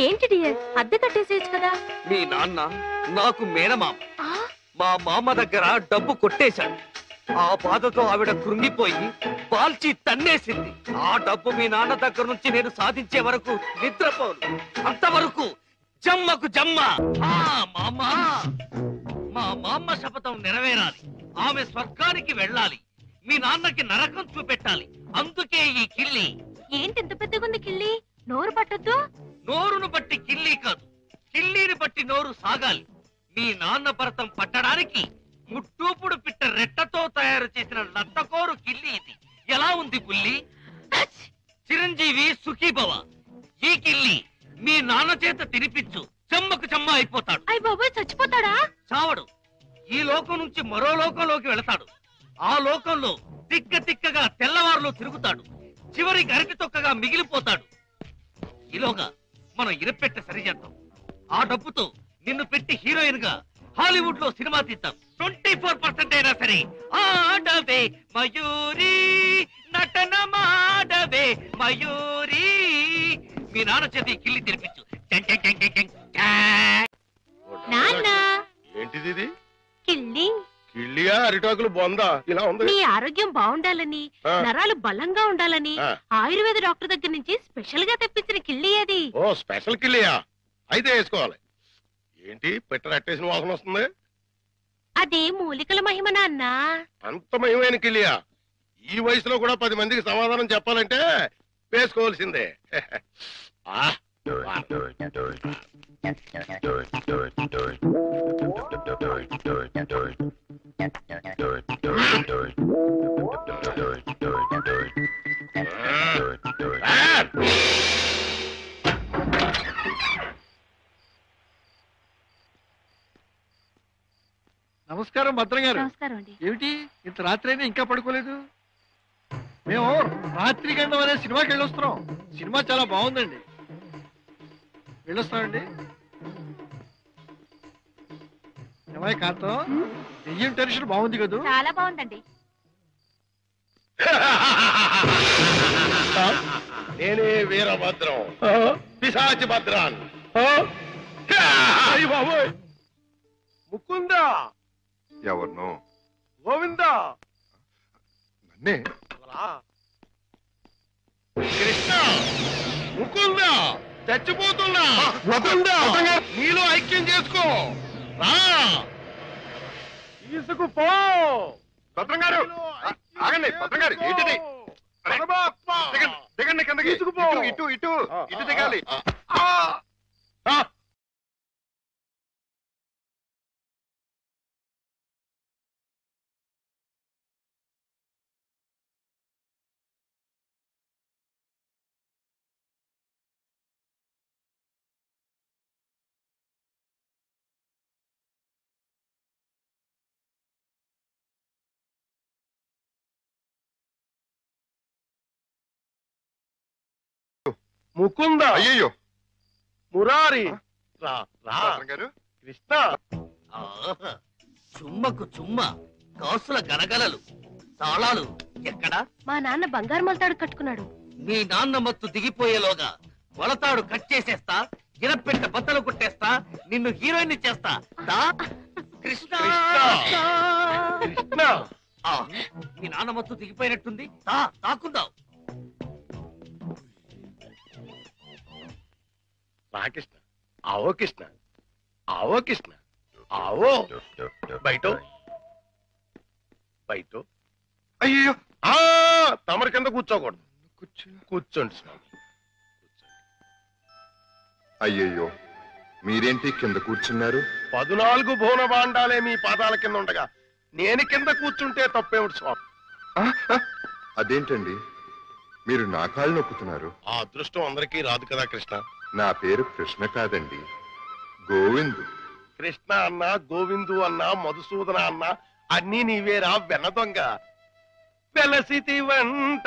ఏంటి డియర్, అద్దె కట్టేసేయచ్చు కదా. మీ నాన్న నాకు మేనమామ. మా మామ దగ్గర డబ్బు కొట్టేశాడు. ఆ బాధతో ఆవిడ కృంగిపోయి పాల్చి తన్నేసింది. ఆ డబ్బు మీ నాన్న దగ్గర నుంచి నేను సాధించే వరకు నిద్రపోను. అంతవరకు జమ్మకు జమ్మ. మా మామ శపథం నెరవేరాలి. ఆమె స్వర్గానికి వెళ్ళాలి. మీ నాన్నకి నరకం చూపెట్టాలి. అందుకే ఈ కిల్లి. ఏంటి ఇంత పెద్దగుంది కిల్లి? నోరు పట్టొద్దు. నోరును బట్టి కిల్లి కాదు, కిల్లీని బట్టి నోరు సాగాలి. మీ నాన్న భరతం పట్టడానికి ముట్టూపుడు పిట్ట రెట్టతో తయారు చేసిన లత్తకోరు కిల్లి ఇది. ఎలా ఉంది బుల్లి? చిరంజీవి సుఖీభవ. ఈ కిల్లి మీ నాన్న చేత తినిపించు. చెమ్మకు చెమ్మ అయిపోతాడు. అయ్య బాబోయ్, చచ్చిపోతాడా? చావడు. ఈ లోకం నుంచి మరో లోకంలోకి వెళతాడు. ఆ లోకంలో తిక్క తిక్కగా తెల్లవారులో తిరుగుతాడు. చివరి గరికి తొక్కగా మిగిలిపోతాడు. ఈలోగా మనం ఇరపెట్ట సరిచేద్దాం. ఆ డబ్బుతో నిన్ను పెట్టి హీరోయిన్ గా హాలీవుడ్ లో సినిమా తీద్దాం. 24% అయినా సరే ఆడవే మయూరి, నటన మాడవే మయూరి. మీ నాన్న చేతి కిల్లి తెరిపించు. నాన్న, ఏంటిది ఇది? కిల్లి. కిళ్ళియా అరిటాకులు బొందా ఇలా ఉంది? నీ ఆరోగ్యం బాగుండాలని, నరాలు బలంగా ఉండాలని ఆయుర్వేద డాక్టర్ దగ్గర నుంచి స్పెషల్ గా తెప్పించిన కిల్లి అది. ఓ స్పెషల్ కిళ్ళియా? అయితే వేసుకోవాలి. ఏంటి పెట్ట అట్టేసిన వాసన వస్తుంది? అదే మూలికల మహిమ నాన్న. అంత మహిమైన కిళ్ళియా? ఈ వయసులో కూడా 10 మందికి సమాధానం చెప్పాలంటే వేసుకోవాల్సిందే. నమస్కారం భద్రం గారు. నమస్కారం అండి. ఏమిటి ఇంత రాత్రి అయినా ఇంకా పడుకోలేదు? మేము రాత్రి గండం అనే సినిమాకి వెళ్ళొస్తున్నాం. సినిమా చాలా బాగుందండి. వెళ్ళొస్తామండి. ఏమై కాంతం, దెయ్యం టెన్షన్ బాగుంది కదా? చాలా బాగుందండి. నేనే వీరభద్రం, పిశాచి భద్రాన్. ముకుందా? ఎవరినో? గోవిందా? నన్నే. కృష్ణ, ముకుందా, చచ్చిపోతున్నా. ముకుందా, నీలో ఐక్యం చేసుకో. రా, తీసుకుపో. భద్రం గారు ఆగండి. భద్రం గారు ఏంటిది? దిగండి కిందకి. ఇటు ఇటు ఇటు దిగాలి. ముకుంద, అయ్యో మురారి, గారు. కృష్ణ. చుమ్మకు చుమ్మ, కాసుల గలగలలు, తాళాలు ఎక్కడా? మా నాన్న బంగారు మొలతాడు కట్టుకున్నాడు. మీ నాన్న మత్తు దిగిపోయేలోగా వలతాడు కట్ చేసేస్తా, గిరపెట్ట బద్దలు కొట్టేస్తా, నిన్ను హీరోయిన్ చేస్తా. కృష్ణ, కృష్ణ. మీ నాన్న మత్తు దిగిపోయినట్టుంది. తాకుందాం. రా కృష్ణ. ఆవో కృష్ణ, ఆవో కృష్ణ, ఆవో. బయట బయట. అయ్యో తమరి కింద కూర్చోకూడదు. కూర్చోండి స్వామి. అయ్యయ్యో, మీరేంటి కింద కూర్చున్నారు? 14 భువన భాండాలే మీ పాదాల కింద ఉండగా నేను కింద కూర్చుంటే తప్పేమిటి స్వామి? అదేంటండి, మీరు నా కాళ్ళు నొక్కుతున్నారు? ఆ అదృష్టం అందరికీ రాదు కదా కృష్ణ. నా పేరు కృష్ణ కాదండి, గోవిందు. కృష్ణ అన్నా, గోవిందు అన్నా, మధుసూదన అన్నా అన్నీ నీవేరా వెన్న దొంగ. వెలసితి వంట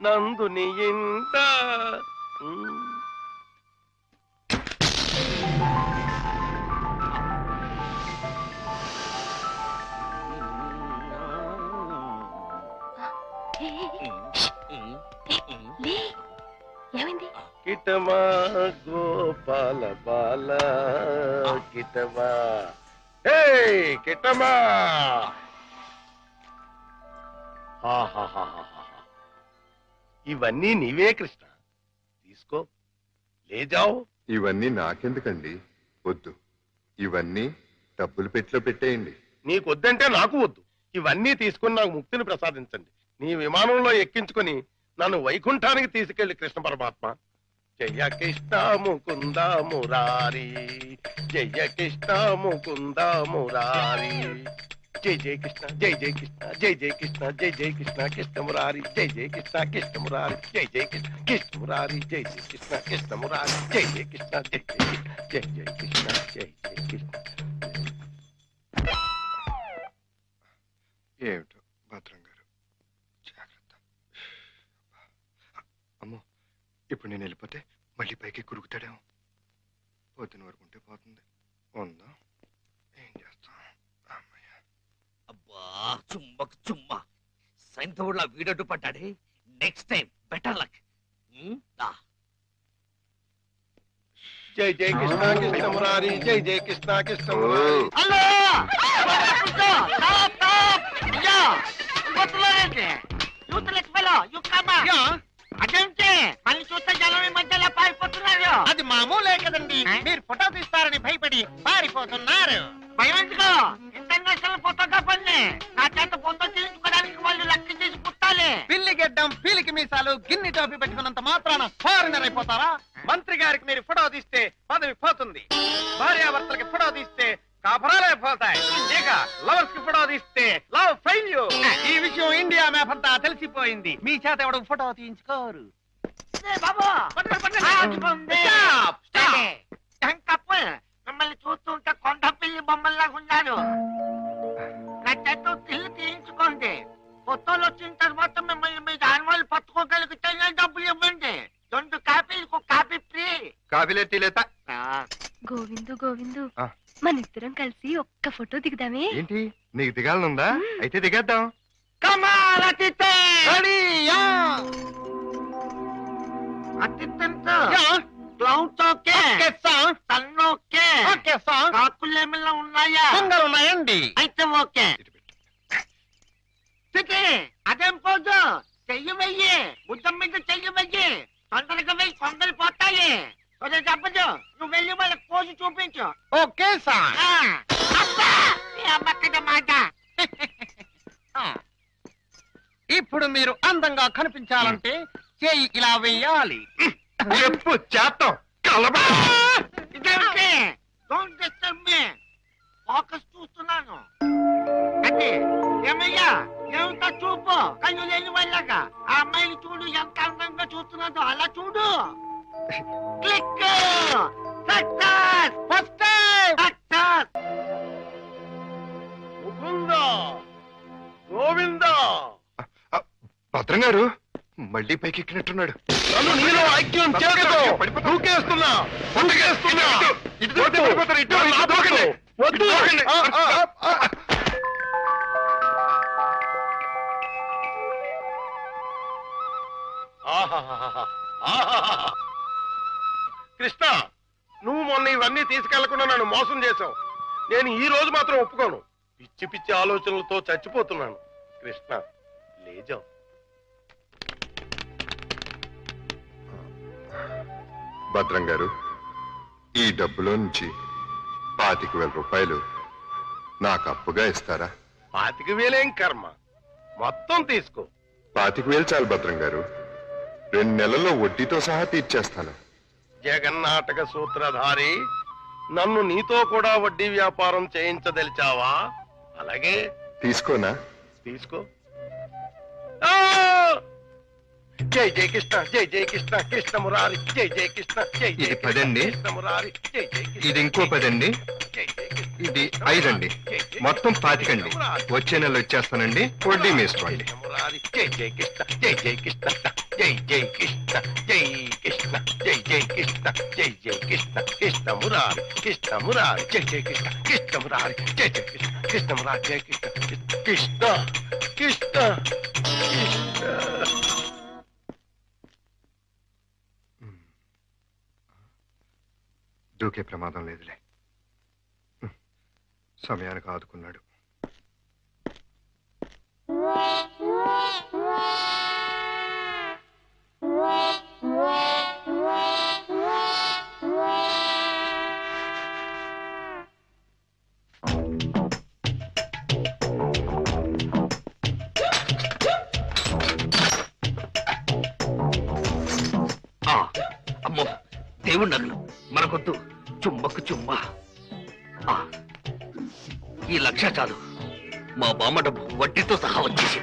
నందుని ఇంట. ఏమైంది? కిట్ట కిటమా గోపాల బాల కిటమా హే కిటమా ఇవన్నీ నీవే కృష్ణ తీసుకో లేజావు. ఇవన్నీ నాకెందుకండి? వద్దు, ఇవన్నీ డబ్బులు పెట్టిలో పెట్టేయండి. నీకు వద్దంటే నాకు వద్దు. ఇవన్నీ తీసుకుని నాకు ముక్తిని ప్రసాదించండి. నీ విమానంలో ఎక్కించుకొని నన్ను వైకుంఠానికి తీసుకెళ్లి కృష్ణ పరమాత్మ. జయ కృష్ణ ముకుంద మురారి, జయ కృష్ణ ముకుంద మురారి, జై జయ కృష్ణ జై జయ కృష్ణ జై జయ కృష్ణ జై జయ కృష్ణ కృష్ణ మురారి, జై జయ కృష్ణ కృష్ణ మురారి, జై జయ కృష్ణ కృష్ణ మురారి, జై జయ కృష్ణ కృష్ణ మురారి, జై జయ కృష్ణ జై జయ జై జయ కృష్ణ జై జయ కృష్ణ. ఏమిటో భద్రం గారు, జాగ్రత్త. అమ్మో, ఇప్పుడు నేను వెళ్ళిపోతే మళ్ళీ పైకి కురుకుతాడేమో. పొద్దున వరకు ఉంటే పోతుంది. ఉందా, ఏం చేస్తాం? అమ్మయ్య. అబ్బా చుమ్మకు చుమ్మ సైంధవుడిలా వీడడ్డు పడ్డాడే. Next time better luck. జై జయ కృష్ణ కృష్ణ మురారి, జై జయ కృష్ణ కృష్ణ మురారి. హలో అదేంటి మళ్ళీ చూస్తే జనం ఈ మధ్యలో పారిపోతున్నారు. అది మామూలే కదండి, మీరు ఫోటో తీస్తారని భయపడి పారిపోతున్నారు. భయం ఎందుకో, ఇంటర్నేషనల్ ఫోటోగ్రాఫర్ని నా చేత ఫోటో తీయించుకోవడానికి వాళ్ళు లెక్క చేసి పుట్టాలి. పిల్లి గెడ్డం, పీలికి మీసాలు, గిన్ని టోపీ పెట్టుకున్నంత మాత్రాన ఫారినర్ అయిపోతారా? మంత్రి గారికి మీరు ఫోటో తీస్తే పదవి పోతుంది, భార్యాభర్తలకి ఫోటో తీస్తే కాపురాలే పోతాయి, ఇక లవర్స్ కి ఫోటో తీస్తే లవ్ ఫెయిల్యూర్. ఈ విషయం ఇండియా మ్యాప్ అంతా తెలిసిపోయింది. మీ చేత ఎవడు ఫోటో తీయించుకోరు. మిమ్మల్ని చూస్తుంటే కొండ పిల్లి బొమ్మల్లాగా ఉన్నారు. నా చేత ఇల్లు తీయించుకోండి. ఫోటోలు వచ్చిన తర్వాత మిమ్మల్ని మీ ఆన్వాళ్ళు పట్టుకోగలిగితే డబ్బులు ఇవ్వండి. 2 కాపీలకు కాపీ ఫ్రీ. కాఫీలే తీలేత. గోవిందు గోవిందు, మన ఇద్దరం కలిసి ఒక్క ఫోటో దిగుదామే? ఏంటి, నీకు దిగాలనుందా? అయితే దిగేద్దాం. కాకులేమిలా ఉన్నాయా? ఉన్నాయండి. అయితే ఓకే. అదేం పోదు, చెయ్యి వెయ్యి, బుద్ధం మీద చెయ్యి వెయ్యి. తొందరగా వెయ్యి, కొందరు పోతాయి. అదే చెప్పదు, నువ్వు వెళ్ళి వాళ్ళకి పోసి చూపించు. Okay sir. మాట. ఇప్పుడు మీరు అందంగా కనిపించాలంటే చేయి ఇలా వెయ్యాలి. చెప్పు చేస్తాం. ఇదేంటి? Don't disturb me. ఫోకస్ చూస్తున్నాను. అంటే ఏమయ్యా, ఏమిటో చూపు. కళ్ళు లేని వాళ్ళగా ఆ అమ్మాయిని చూడు, ఎంత అందంగా చూస్తున్నదో అలా చూడు. Click. Success. First success. Mukunda Govinda. భద్రం గారు మళ్ళీ పైకి ఎక్కినట్టున్నాడు. నన్ను నీలో ఐక్యం చేయదు. దూకేస్తున్నా దూకేస్తున్నా. వద్దు. కృష్ణ, నువ్వు మొన్న ఇవన్నీ తీసుకెళ్లకుండా నన్ను మోసం చేశావు. నేను ఈ రోజు మాత్రం ఒప్పుకోను. పిచ్చి పిచ్చి ఆలోచనలతో చచ్చిపోతున్నాను. కృష్ణ లేజావు. భద్రం గారు, ఈ డబ్బులో నుంచి 25,000 రూపాయలు నాకు అప్పుగా ఇస్తారా? 25,000 కర్మ, మొత్తం తీసుకో. 25,000 చాలు భద్రం గారు. 2 నెలల్లో వడ్డీతో సహా తీర్చేస్తాను. జగన్నాటక సూత్రధారి, నన్ను నీతో కూడా వడ్డీ వ్యాపారం చేయించదలిచావా? అలాగే తీసుకోనా? తీసుకో. జై జై కృష్ణ జై జై కృష్ణ కృష్ణ మురారి, జై జై కృష్ణ జై జై ఇది 10 అండి. కృష్ణ మురారి, జై జై కృష్ణ. ఇది ఇంకో 10 అండి. ఇది 5 అండి. మొత్తం 25 అండి. వచ్చే నెల వచ్చేస్తానండి. వడ్డీ వేసుకోండి. జై జై కృష్ణ జై జై కృష్ణ జై జై కృష్ణ జై కృష్ణ జై జై కృష్ణ జై జై కృష్ణ కృష్ణ మురారి కృష్ణ మురారి, జై జై కృష్ణ కృష్ణ మురారి, జై జై కృష్ణ కృష్ణ మురారి, జై కృష్ణ కృష్ణ కృష్ణ కృష్ణ. దూకే ప్రమాదం లేదులే. సమయానికి ఆదుకున్నాడు. అమ్మో, దేవుడి నగలు మనకొద్దు. చుమ్మకు చుమ్మ. ఈ 1,00,000 చాలు. మా బామ్మ డబ్బు వడ్డీతో సహా వచ్చేసి.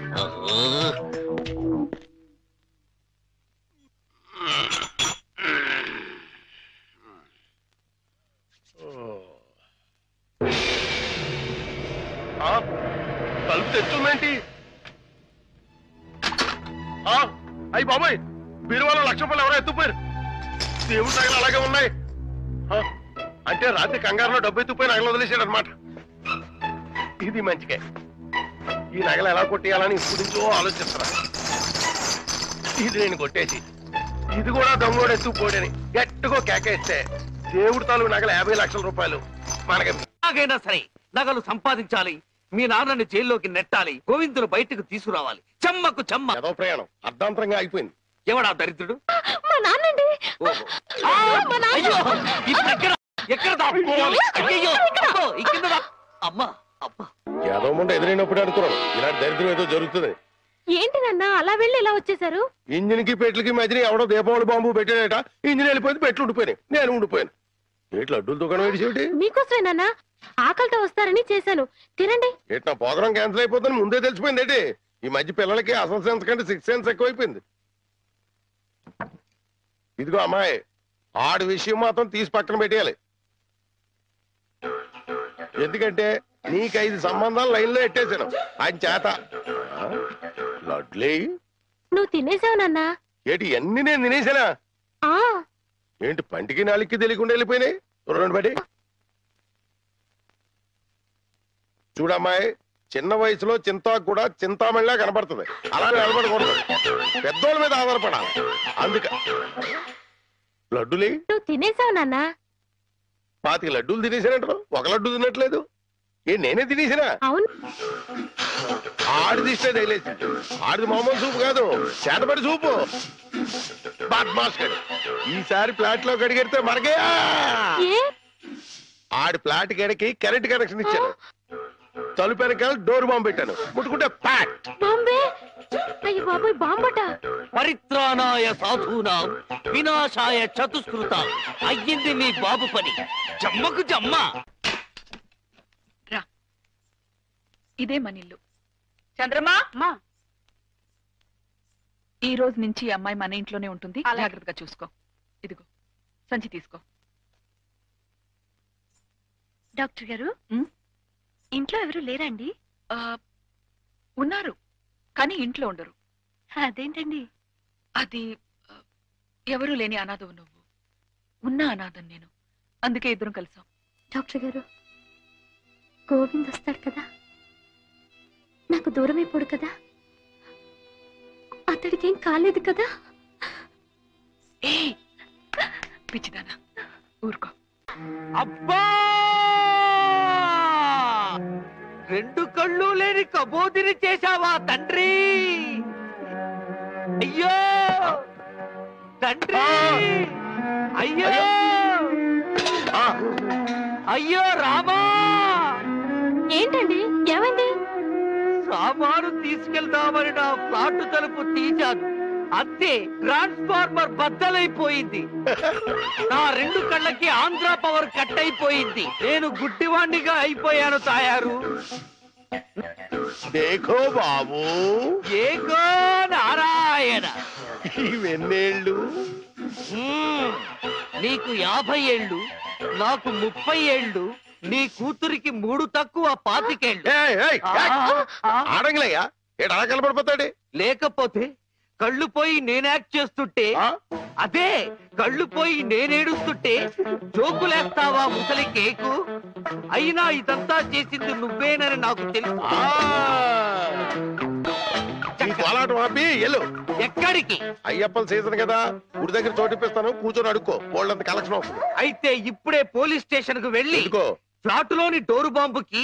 తలుపు తెచ్చుందేంటి? అయ్యి బాబాయ్, బీరువాలో 1,00,000 రూపాయలు ఎవరో ఎత్తుపోయారు. దేవుడి నగలు అలాగే ఉన్నాయి. అంటే రాత్రి కంగారులో డబ్బు ఎత్తుపోయి నగలు వదిలేసాడు అనమాట. ఇది మంచిగా. ఈ నగలు ఎలా కొట్టేయాలని ఇప్పుడు నుంచో ఆలోచిస్తున్నా. ఇది నేను కొట్టేసి ఇది కూడా దొంగోడు ఎత్తుకుపోడని గట్టిగా కేకేస్తే దేవుడి తాలూ నగలు 50 లక్షల రూపాయలు మనకి. ఎలాగైనా సరే నగలు సంపాదించాలి. మీ నాన్నని జైల్లోకి నెట్టాలి. గోవిందులు బయటకు తీసుకురావాలి. చెమ్మకు చెమ్మ. ఏదో ప్రయాణం అర్ధాంతరంగా అయిపోయింది. ఎవడా దరిద్రుడు? మా నాన్నండి. అమ్మా అబ్బా, ఏదో ముందు ఎదురైనప్పుడు అనుకున్నాను ఇలాంటి దరిద్రం ఏదో జరుగుతుంది. ఏంటి నాన్న అలా వెళ్ళి ఎలా వచ్చేసారు? ఇంజిన్ కి పెట్లకి మధ్యన ఎవడో దీపావళి బాంబు పెట్టాడట. ఇంజిన్ వెళ్ళిపోయింది, పెట్లు ఉండిపోయినాయి, నేను ఉండిపోయాను. ఏట్లు అడ్డుల దుకాణం ఏడిసేటి? మీకోసమే నాన్న, ఆకలితో వస్తారని చేశాను, తినండి. ఏటి నా ప్రోగ్రాం క్యాన్సిల్ అయిపోతుందని ముందే తెలిసిపోయింది ఏంటి? ఈ మధ్య పిల్లలకి అసలు సెన్స్ కంటే 6th సెన్స్ ఎక్కువైపోయింది. ఇదిగో అమ్మాయి, ఆడి విషయం మాత్రం తీసి పక్కన పెట్టేయాలి. ఎందుకంటే నీకు 5 సంబంధాలు లైన్ లో ఎట్టేశాను ఆయన చేత. లడ్లీ, నువ్వు తినేసావు నాన్న. ఏంటి అన్ని నేను తినేసానా? ఏంటి పంటికి నాలికి తెలియకుండా వెళ్ళిపోయినాయి? 2 బడి చూడమ్మాయి, చిన్న వయసులో చింతాకు కూడా చింతామణిలా కనపడుతుంది. అలా నిలబడకూడదు, పెద్దోళ్ళ మీద ఆధారపడాలి. అందుక లడ్డులే నువ్వు తినేసావు నాన్న. 25 లడ్డూలు తినేసానంటారు, 1 లడ్డు తినట్లేదు. నేనే తినేసినా? అవును. ఆడిది ఇష్టే తగిలేసింది. ఆడిది మామూలు సూపు కాదు, చేతబడి సూపు. బాద్మాష్ గడు ఈసారి ఫ్లాట్ లో కడిగెడితే మరగే. ఆడి ఫ్లాట్ గడికి కరెంట్ కనెక్షన్ ఇచ్చాను. తలుపు వెనకాల డోర్ బాంబు పెట్టాను. ముట్టుకుంటే ప్యాట్. అయ్య బాబోయ్, బాంబట. పరిత్రాణాయ సాధూనాం వినాశాయ చతుష్కృత. అయ్యింది మీ బాబు పని. జమ్మకు జమ్మ. ఇదే మన ఇల్లు. చంద్రమా, ఈ రోజు నుంచి ఈ అమ్మాయి మన ఇంట్లోనే ఉంటుంది. జాగ్రత్తగా చూసుకో. ఇదిగో సంచి తీసుకో. డాక్టర్ గారు, ఇంట్లో ఎవరు లేరండి? ఉన్నారు, కానీ ఇంట్లో ఉండరు. అదేంటండి? అది ఎవరూ లేని అనాథవు నువ్వు, ఉన్న అనాథం నేను. అందుకే ఇద్దరం కలిసాం. డాక్టర్ గారు, గోవింద్ వస్తాడు కదా, నాకు దూరం అయిపోడు కదా, అతడికి ఏం కాలేదు కదా? ఏ పిచ్చిదానా, ఊరుకో. అబ్బా, 2 కళ్ళు లేని కబోదిని చేశావా తండ్రి? అయ్యో తండ్రి, అయ్యో అయ్యో రామా. ఏంటండి, ఏమైంది? సామాను తీసుకెళ్దామని నా ఫ్లాట్ తలుపు తీశాను, అంతే ట్రాన్స్ఫార్మర్ బద్దలైపోయింది. నా 2 కళ్ళకి ఆంధ్ర పవర్ కట్ అయిపోయింది. నేను గుడ్డివాణ్ణిగా అయిపోయాను తాయారు. దేఖో బాబు, ఏకో నారాయణ. ఇవెన్నేళ్ళు? నీకు 50 ఏళ్ళు, నాకు 30 ఏళ్ళు, నీ కూతురికి 3 తక్కువ 25 ఏళ్ళు. ఆడంగిలయ్యా, ఏడు అలా కనపడిపోతాడు. లేకపోతే కళ్ళు పోయి నేను యాక్ట్ చేస్తుంటే, అదే కళ్ళు పోయి నేనేడుస్తుంటే జోకులేస్తావా ముసలి కేకు? అయినా ఇదంతా చేసింది నువ్వేనని నాకు తెలుసు. నీ కోలాటం ఆపి ఎల్లు. ఎక్కడికి? అయ్యప్పల సీజన్ కదా, గుడి దగ్గర చోటిప్పిస్తాను, కూర్చొని అడుక్కో. వాళ్ళంత కలెక్షన్ అవుతుంది. అయితే ఇప్పుడే పోలీస్ స్టేషన్ కు వెళ్ళి ఫ్లాట్ లోని డోరు బాంబుకి,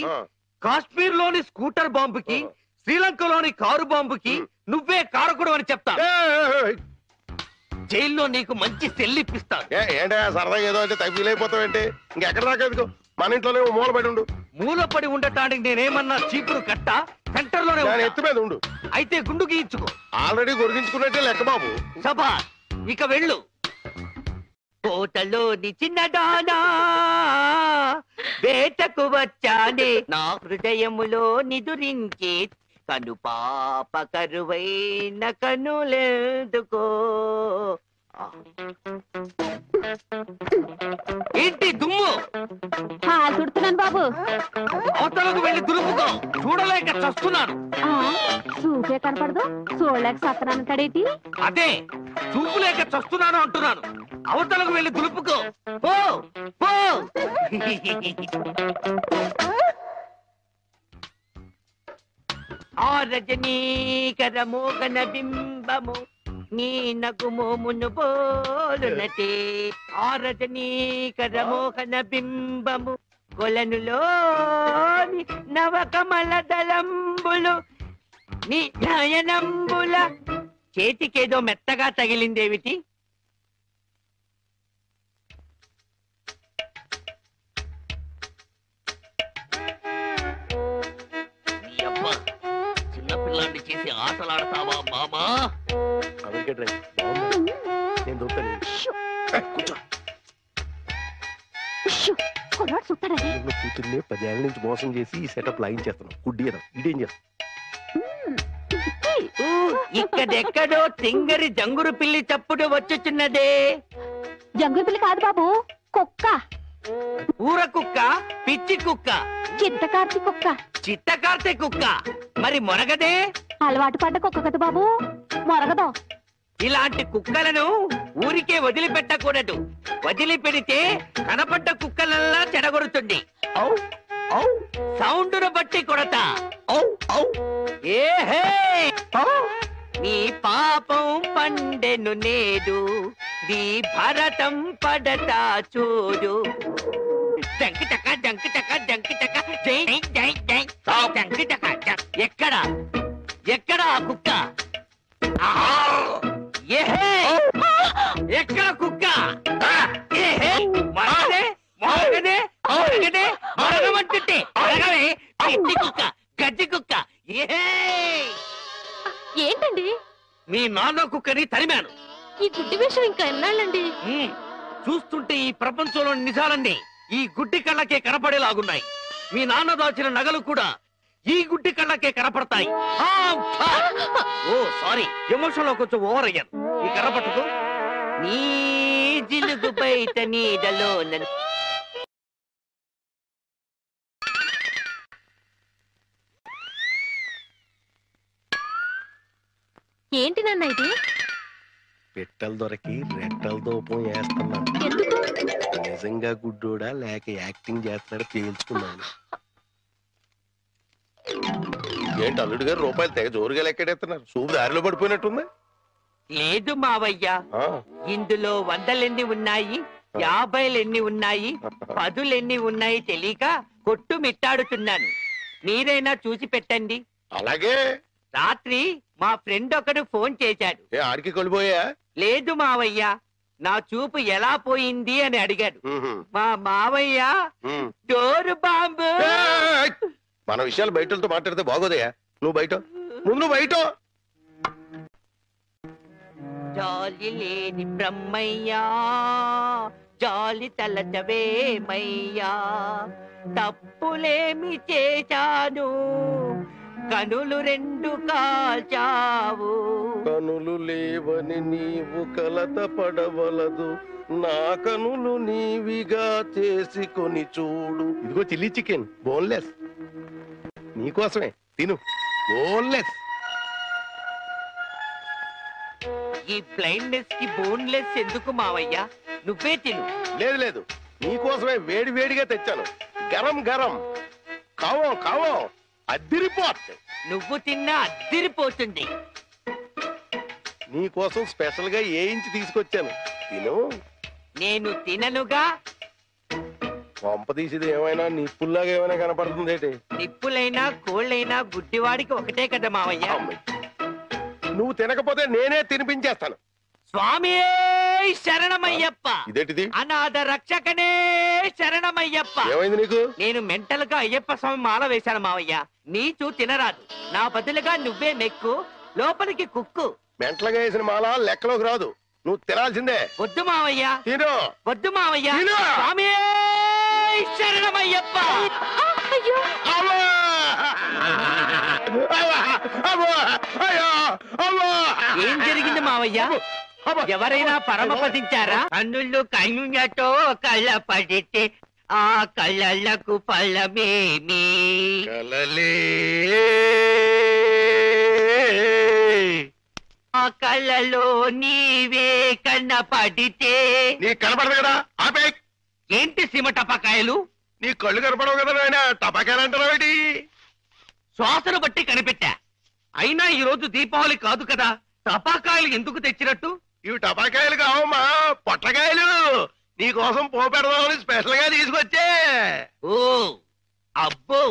కాశ్మీర్ లోని స్కూటర్ బాంబుకి, శ్రీలంకలోని కారు బాంబుకి నువ్వే కారకుడు అని చెప్తా. జైల్లో నీకు మంచి సెల్లిప్పిస్తాను. ఏంటా సరదాగా ఏదో అంటే ఫీల్ అయిపోతావేంటి? ఇంకెక్కడ దాకా ఎందుకు, మన ఇంట్లోనే మూలపడి ఉండు. మూలపడి ఉండటానికి నేనేమన్నా చీపురు కట్ట? సెంటర్ లోనే ఎత్తు మీద ఉండు. అయితే గుండు గీయించుకో. ఆల్రెడీ గొరిగించుకున్నట్టే లెక్క బాబు. సభా ఇక వెళ్ళు. కోటలోని చిన్నదానా వేటకు వచ్చానే, నా హృదయములో నిదురించే కను పాప కరువైన కనులెందుకో. ఏంటి దుమ్ము? చుడుతున్నాను బాబు. అవతలకు వెళ్ళి దులుపుకో. చూడలేక చస్తున్నాను. చూపే కనపడదు, చూడలేక సత్తనాను కడేటి. అదే చూపులేక చస్తున్నాను అంటున్నాను. అవతలకు వెళ్ళి దులుపుకో. పో పో. ఆ రజనీకర మోగన బింబము నీ నగుమోమును పోలునటే. ఆ రజనీకర మోహన బింబము కొలనులోని నవకమల దళంబులు నీ నయనంబుల. చేతికేదో మెత్తగా తగిలిందేమిటి? చిన్నపిల్లాన్ని చేసి ఆటలాడతావా మామా? కూతుర్ని 10 ఏళ్ళ నుంచి మోసం చేసి ఈ సెటప్ లాగించేస్తున్నాం. గుడ్డి ఇదేం చేస్తాం? ఇక్కడెక్కడో తింగరి జంగురు పిల్లి చప్పుడు వచ్చుచున్నదే. జంగురు పిల్లి కాదు బాబు, కుక్క. ఊర కుక్క, పిచ్చి కుక్క, చిత్తకార్తి కుక్క. చిత్తకార్తె కుక్క మరి మొరగదే? అలవాటు పడ్డ కుక్క కదా బాబు, మొరగదు. ఇలాంటి కుక్కలను ఊరికే వదిలిపెట్టకూడదు. వదిలిపెడితే కనపడ్డ కుక్కలల్లా చెడగొడుతుంది. సౌండును బట్టి కొడతా. ఏహే నీ పాపం పండెను నేడు, నీ భరతం పడతా చూడు. జంకి చక్క జంకి చక్క జంకి చక్క జై జై జై జంకి చక్క. ఎక్కడ ఎక్కడ ఆ కుక్క? ఏహే ఎక్కడ కుక్క? ఏహే మరగదే మరగదే మరగదే మరగమంటుంటే మరగవే. పిచ్చి కుక్క, గజ్జి కుక్క. ఏహే ఏంటండి? మీ నాన్న కుక్కని తరిమాను. ఈ గుడ్డి విషయం ఇంకా ఎన్నాళ్ళండి? చూస్తుంటే ఈ ప్రపంచంలోని నిజాలన్నీ ఈ గుడ్డి కళ్ళకే కనపడేలాగున్నాయి. మీ నాన్న దాచిన నగలు కూడా ఈ గుడ్డి కళ్ళకే కనపడతాయి. ఓ సారీ, ఎమోషన్ లో కొంచెం ఓవర్ అయ్యాను. ఈ కర్ర పట్టుకో. నీ జిలుగు బయట నీడలో ఏంటి నాన్న ఇది? పెట్టెలు దొరికి రెట్టల దూపం వేస్తున్నాను. ఎందుకు? నిజంగా గుడ్డోడా లేక యాక్టింగ్ చేస్తున్నాడు తేల్చుకున్నాను. ఏంటి అల్లుడు గారు రూపాయలు తెగ జోరుగా లెక్కెడేస్తున్నారు? సూపు దారిలో పడిపోయినట్టుంది. లేదు మావయ్య, ఇందులో 100 ఉన్నాయి, 50 ఉన్నాయి, 10 ఉన్నాయి తెలియక కొట్టు మిట్టాడుతున్నాను. మీరైనా చూసి పెట్టండి. అలాగే. రాత్రి మా ఫ్రెండ్ ఒకడు ఫోన్ చేశాడు. ఆడికి కొలిపోయా? లేదు మావయ్య, నా చూపు ఎలా పోయింది అని అడిగాడు. మా మావయ్య డోరు బాంబు. మన విషయాలు బయటతో మాట్లాడితే బాగోదయా. నువ్వు బయట, ముందు బయట. జాలి లేని బ్రహ్మయ్యా, జాలి తలచవేమయ్యా, తప్పులేమి చేశాను, కనులు 2 కాల్చావు. కనులు లేవని నీవు కలత పడవలదు, నా కనులు నీవిగా చేసుకొని చూడు. ఇదిగో చిల్లీ చికెన్ బోన్లెస్, నీకోసమే తిను. బోన్లెస్. ఈ బ్లైండ్నెస్ కి బోన్లెస్ ఎందుకు మావయ్యా? నువ్వే తిను. లేదు లేదు, నీకోసమే వేడి వేడిగా తెచ్చాను. గరం గరం కావో కావో అద్దిరిపోతే. నువ్వు తిన్నా అద్దిరిపోతుంది. నీ కోసం స్పెషల్ గా ఏ ఇంచి తీసుకొచ్చాను తిను. నేను తిననుగా. పంప తీసేది ఏమైనా నిప్పుల్లాగా ఏమైనా కనపడుతుంది ఏంటి? నిప్పులైనా కోళ్ళైనా గుడ్డివాడికి ఒకటే కదా మావయ్య. నువ్వు తినకపోతే నేనే తినిపించేస్తాను. స్వామి శరణమయ్యప్ప. ఇదేంటిది? అనాథ రక్షకనే శరణమయ్యప్ప. ఏమైంది నీకు? నేను మెంటల్ గా అయ్యప్ప స్వామి మాల వేశాను మావయ్య. నీచు తినరాదు, నా బదులుగా నువ్వే మెక్కు, లోపలికి కుక్కు. మెంటలుగా వేసిన మాల లెక్కలోకి రాదు, నువ్వు తినాల్సిందే. వద్దు మావయ్య, తిను. వద్దు మావయ్య. తిను. స్వామి శరణమయ్యప్ప. అయ్యో అమ్మా! అమ్మా! అయ్యో! అమ్మా! ఏం జరిగింది మావయ్య? అమ్మా! ఎవరైనా పరమపదించారా? కన్నుళ్ళు కన్నులతో కళ్ళ పడితే ఆ కళ్ళకు ఫలమేమి? కలలే ఆ కళ్ళలో నీవే కన్న పడితే. నీ కనపడదు కదా, ఆపే. ఏంటి సీమ టపాకాయలు? నీ కళ్ళు కనపడవు కదా నాయన, టపాకాయలు అంటారావేటి? శ్వాసను బట్టి కనిపెట్టా. అయినా ఈ రోజు దీపావళి కాదు కదా, టపాకాయలు ఎందుకు తెచ్చినట్టు? ఇవి టపాకాయలు కావమ్మా, పొట్లకాయలు. నీ కోసం పోపెడదామని స్పెషల్ గా తీసుకొచ్చే. ఓ అబ్బో,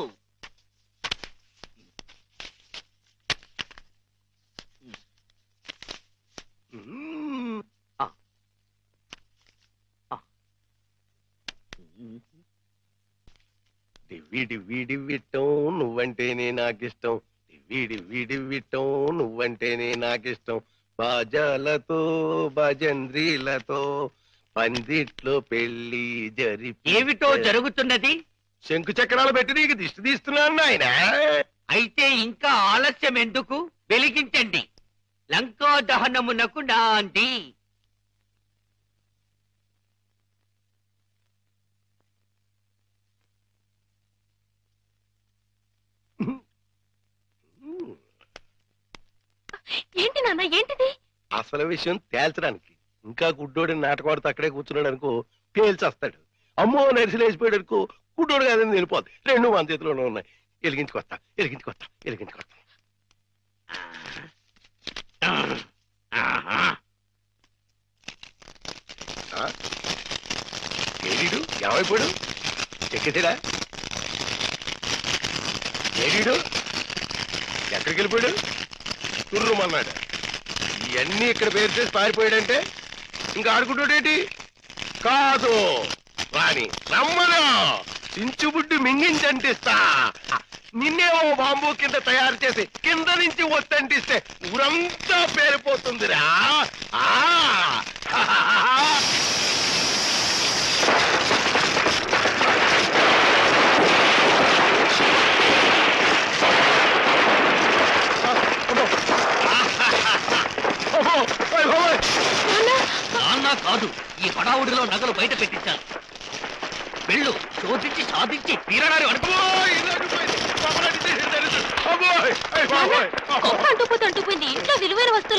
మ్మ్. డివ్వి డివ్వి డివ్విట్టం నువ్వంటేనే నాకిష్టం. డివ్వి డివ్వి డివ్విట్టం నువ్వంటేనే నాకిష్టం. బాజాలతో భజంద్రీలతో పందిట్లో పెళ్లి ఏమిటో జరుగుతున్నది? శంకు చక్రాలు పెట్టి నీకు దిష్టి తీస్తున్నాను నాయన. అయితే ఇంకా ఆలస్యం ఎందుకు? వెలిగించండి. లంకా దహనమునకు నాంది. ఏంటి నాన్న, ఏంటిది? అసలు విషయం తేల్చడానికి ఇంకా గుడ్డోడి నాటకవాడితో అక్కడే కూర్చున్నాడు అనుకో, పేల్చేస్తాడు. అమ్మో నరిసిలేసిపోయాడు అనుకో, గుడ్డోడు కాదని వెళ్ళిపోద్ది. రెండు మన చేతిలోనే ఉన్నాయి. ఎలిగించుకొస్తా, ఎలిగించుకొస్తా, ఎలిగించుకొస్తా. ఏడీడు ఏమైపోయాడు? ఎక్కేసాడా? ఏడీడు ఎక్కడికి వెళ్ళిపోయాడు? తుర్రుమన్నాడు. ఇవన్నీ ఇక్కడ పేరు చేసి పారిపోయాడంటే ఇంకా ఆడుకుంటాడేంటి? కాదు రాని రమ్మను, చించుబుడ్డి మింగించంటిస్తా. నిన్నేమో బాంబు కింద తయారు చేసి కింద నుంచి ఒత్తంటిస్తే ఊరంతా పేరిపోతుందిరా. నాన్న కాదు, ఈ హడావుడిలో నగలు బయట పెట్టించాను. వెళ్ళు, శోధించి సాధించి తీరడారి అనుకో. అంటుపోతే అంటుపోయింది. ఇంట్లో విలువైన వస్తువులు